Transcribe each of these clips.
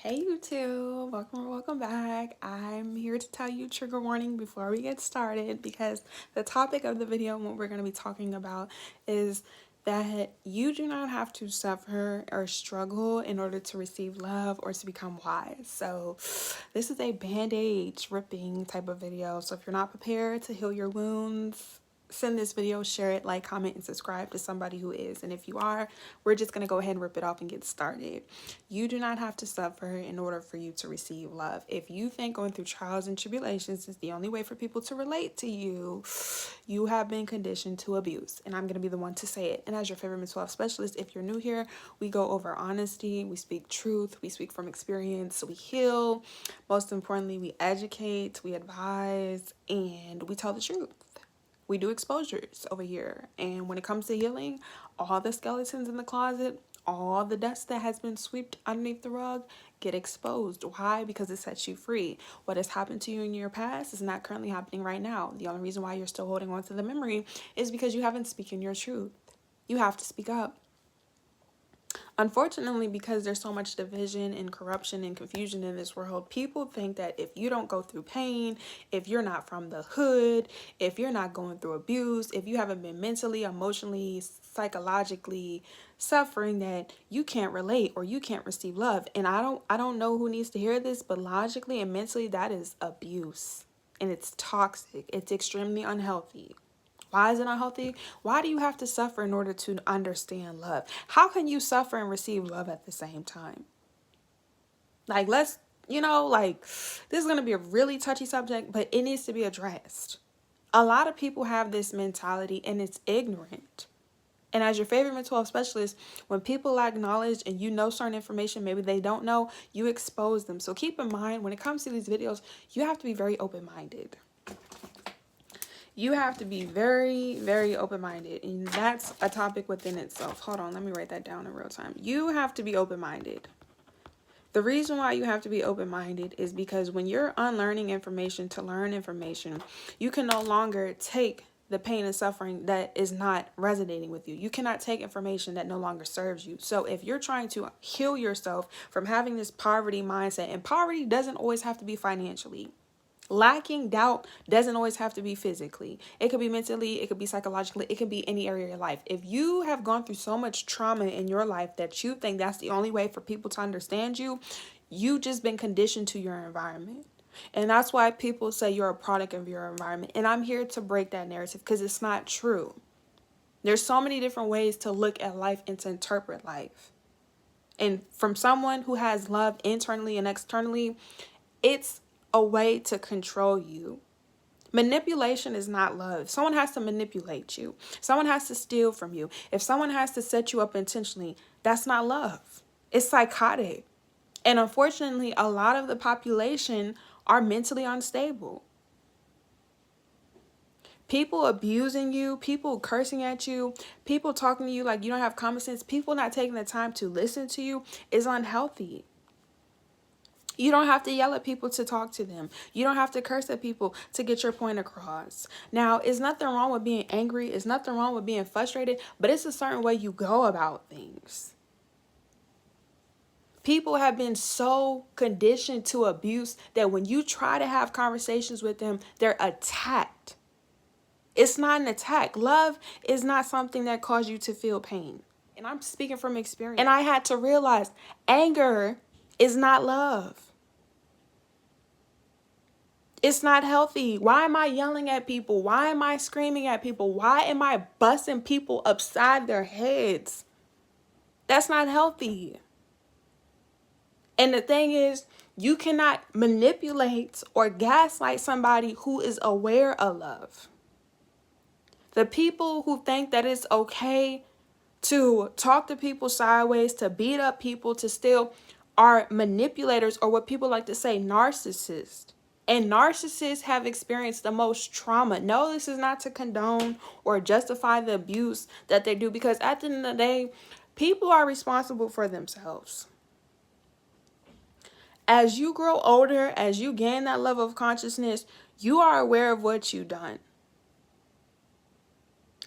Hey YouTube, welcome or welcome back. I'm here to tell you trigger warning before we get started because the topic of the video and what we're going to be talking about is that you do not have to suffer or struggle in order to receive love or to become wise. So this is a band-aid ripping type of video. So if you're not prepared to heal your wounds, send this video, share it, like, comment, and subscribe to somebody who is. And if you are, we're just going to go ahead and rip it off and get started. You do not have to suffer in order for you to receive love. If you think going through trials and tribulations is the only way for people to relate to you, you have been conditioned to abuse. And I'm going to be the one to say it. And as your favorite mental health specialist, if you're new here, we go over honesty, we speak truth, we speak from experience, we heal. Most importantly, we educate, we advise, and we tell the truth. We do exposures over here. And when it comes to healing, all the skeletons in the closet, all the dust that has been swept underneath the rug get exposed. Why? Because it sets you free. What has happened to you in your past is not currently happening right now. The only reason why you're still holding on to the memory is because you haven't spoken your truth. You have to speak up. Unfortunately, because there's so much division and corruption and confusion in this world, people think that if you don't go through pain, if you're not from the hood, if you're not going through abuse, if you haven't been mentally, emotionally, psychologically suffering, that you can't relate or you can't receive love. And I don't know who needs to hear this, but logically and mentally, that is abuse. And it's toxic. It's extremely unhealthy. Why is it unhealthy? Why do you have to suffer in order to understand love? How can you suffer and receive love at the same time? Like, this is going to be a really touchy subject, but it needs to be addressed. A lot of people have this mentality and it's ignorant. And as your favorite mental health specialist, when people lack knowledge and you know certain information, maybe they don't know, you expose them. So keep in mind, when it comes to these videos, you have to be very open-minded. You have to be very, very open-minded, and that's a topic within itself. Hold on, let me write that down in real time. You have to be open-minded. The reason why you have to be open-minded is because when you're unlearning information to learn information, you can no longer take the pain and suffering that is not resonating with you. You cannot take information that no longer serves you. So if you're trying to heal yourself from having this poverty mindset, and poverty doesn't always have to be financially. Lacking doubt doesn't always have to be physically. It could be mentally, it could be psychologically, it could be any area of your life. If you have gone through so much trauma in your life that you think that's the only way for people to understand you, you've just been conditioned to your environment. And that's why people say you're a product of your environment. And I'm here to break that narrative because it's not true. There's so many different ways to look at life and to interpret life. And from someone who has love internally and externally, it's a way to control you. Manipulation is not love. If someone has to manipulate you, someone has to steal from you, if someone has to set you up intentionally, that's not love. It's psychotic. And unfortunately, a lot of the population are mentally unstable. People abusing you, people cursing at you, people talking to you like you don't have common sense, people not taking the time to listen to you is unhealthy. You don't have to yell at people to talk to them. You don't have to curse at people to get your point across. Now, it's nothing wrong with being angry. It's nothing wrong with being frustrated, but it's a certain way you go about things. People have been so conditioned to abuse that when you try to have conversations with them, they're attacked. It's not an attack. Love is not something that causes you to feel pain. And I'm speaking from experience. And I had to realize anger is not love. It's not healthy. Why am I yelling at people? Why am I screaming at people? Why am I busting people upside their heads? That's not healthy. And the thing is, you cannot manipulate or gaslight somebody who is aware of love. The people who think that it's okay to talk to people sideways, to beat up people, to steal, are manipulators, or what people like to say, narcissists. And narcissists have experienced the most trauma. No, this is not to condone or justify the abuse that they do, because at the end of the day, people are responsible for themselves. As you grow older, as you gain that level of consciousness, you are aware of what you've done.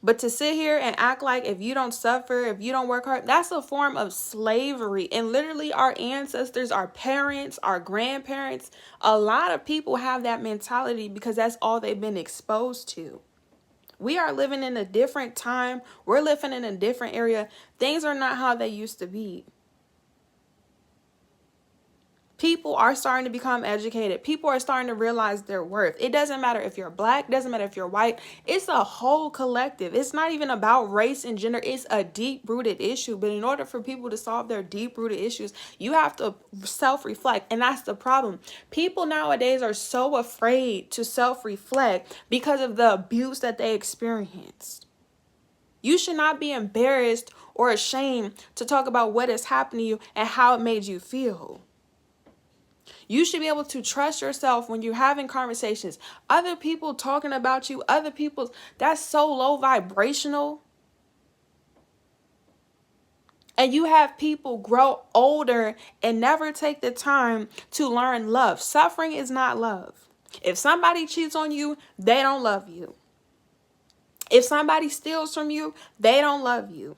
But to sit here and act like if you don't suffer, if you don't work hard, that's a form of slavery. And literally our ancestors, our parents, our grandparents, a lot of people have that mentality because that's all they've been exposed to. We are living in a different time. We're living in a different area. Things are not how they used to be. People are starting to become educated. People are starting to realize their worth. It doesn't matter if you're black, doesn't matter if you're white. It's a whole collective. It's not even about race and gender. It's a deep-rooted issue. But in order for people to solve their deep-rooted issues, you have to self-reflect. And that's the problem. People nowadays are so afraid to self-reflect because of the abuse that they experienced. You should not be embarrassed or ashamed to talk about what has happened to you and how it made you feel. You should be able to trust yourself when you're having conversations. Other people talking about you, other people, that's so low vibrational. And you have people grow older and never take the time to learn love. Suffering is not love. If somebody cheats on you, they don't love you. If somebody steals from you, they don't love you.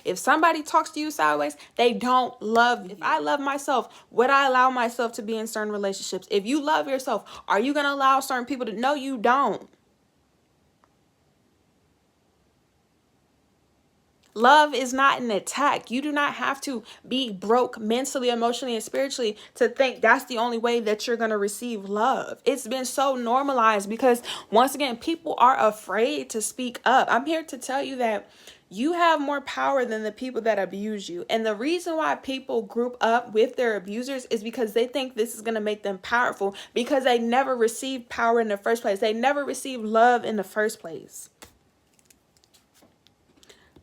If somebody talks to you sideways, they don't love you. If I love myself, would I allow myself to be in certain relationships? If you love yourself, are you going to allow certain people to? No, you don't. Love is not an attack. You do not have to be broke mentally, emotionally, and spiritually to think that's the only way that you're going to receive love. It's been so normalized because, once again, people are afraid to speak up. I'm here to tell you that you have more power than the people that abuse you. And the reason why people group up with their abusers is because they think this is going to make them powerful because they never received power in the first place. They never received love in the first place.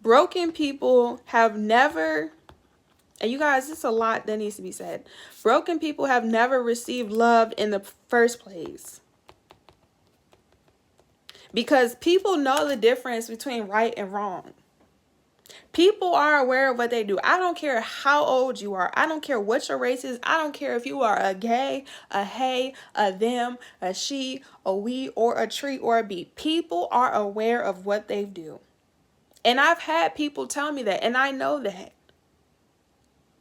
Broken people have never, and you guys, it's a lot that needs to be said. Broken people have never received love in the first place. Because people know the difference between right and wrong. People are aware of what they do. I don't care how old you are. I don't care what your race is. I don't care if you are a gay, a hey, a them, a she, a we, or a tree, or a bee. People are aware of what they do. And I've had people tell me that, and I know that.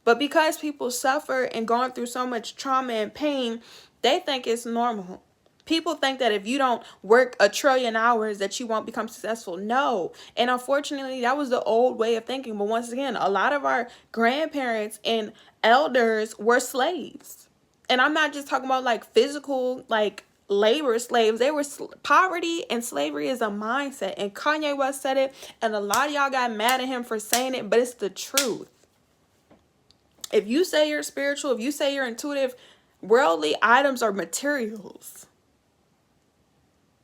But because people suffer and gone through so much trauma and pain, they think it's normal. People think that if you don't work 1 trillion hours that you won't become successful. No. And unfortunately, that was the old way of thinking. But once again, a lot of our grandparents and elders were slaves. And I'm not just talking about like physical, like labor slaves. They were poverty and slavery is a mindset. And Kanye West said it. And a lot of y'all got mad at him for saying it. But it's the truth. If you say you're spiritual, if you say you're intuitive, worldly items are materials.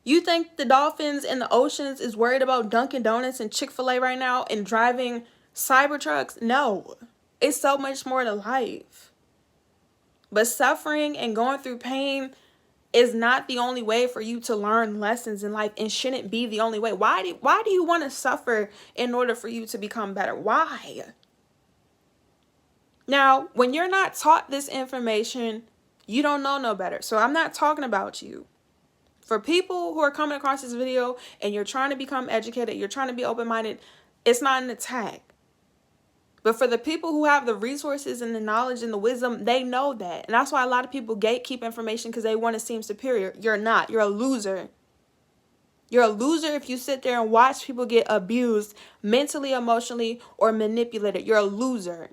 You think the dolphins in the oceans is worried about Dunkin' Donuts and Chick-fil-A right now and driving Cybertrucks? No. It's so much more to life. But suffering and going through pain is not the only way for you to learn lessons in life and shouldn't be the only way. Why do you want to suffer in order for you to become better? Why? Now, when you're not taught this information, you don't know no better. So I'm not talking about you. For people who are coming across this video and you're trying to become educated, you're trying to be open-minded, it's not an attack. But for the people who have the resources and the knowledge and the wisdom, they know that. And that's why a lot of people gatekeep information because they want to seem superior. You're not. You're a loser. You're a loser if you sit there and watch people get abused mentally, emotionally, or manipulated. You're a loser.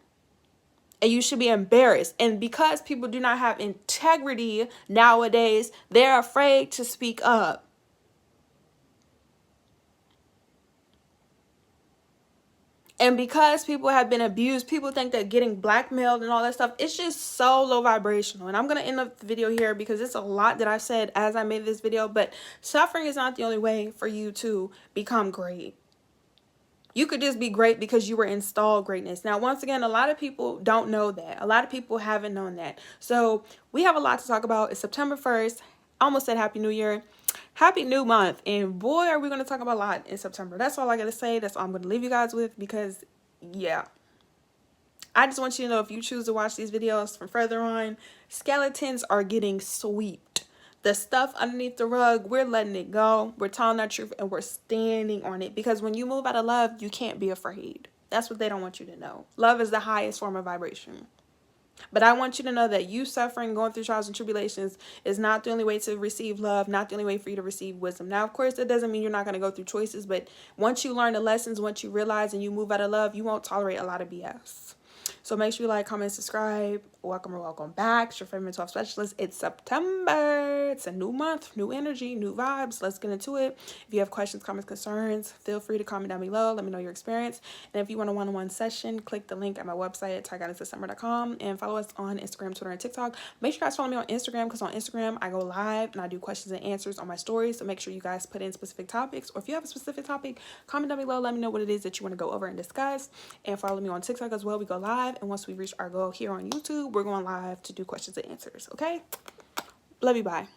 And you should be embarrassed. And because people do not have integrity nowadays, they're afraid to speak up. And because people have been abused, people think that getting blackmailed and all that stuff, it's just so low vibrational. And I'm going to end up the video here because it's a lot that I've said as I made this video. But suffering is not the only way for you to become great. You could just be great because you were installed greatness. Now, once again, a lot of people don't know that. A lot of people haven't known that. So we have a lot to talk about. It's September 1st. I almost said Happy New Year. Happy New Month. And boy, are we going to talk about a lot in September. That's all I got to say. That's all I'm going to leave you guys with because, yeah. I just want you to know if you choose to watch these videos from further on, skeletons are getting swept. The stuff underneath the rug, we're letting it go. We're telling our truth and we're standing on it. Because when you move out of love, you can't be afraid. That's what they don't want you to know. Love is the highest form of vibration. But I want you to know that you suffering, going through trials and tribulations is not the only way to receive love, not the only way for you to receive wisdom. Now, of course, that doesn't mean you're not going to go through choices, but once you learn the lessons, once you realize and you move out of love, you won't tolerate a lot of BS. So make sure you like, comment, subscribe. Welcome or welcome back. It's your favorite mental health specialist. It's September. It's a new month, new energy, new vibes. Let's get into it. If you have questions, comments, concerns, feel free to comment down below. Let me know your experience. And if you want a one-on-one session, click the link at my website at TyGuidance.com and follow us on Instagram, Twitter, and TikTok. Make sure you guys follow me on Instagram because on Instagram I go live and I do questions and answers on my stories. So make sure you guys put in specific topics, or if you have a specific topic, comment down below. Let me know what it is that you want to go over and discuss. And follow me on TikTok as well. We go live, and once we reach our goal here on YouTube, we're going live to do questions and answers. Okay? Love you. Bye.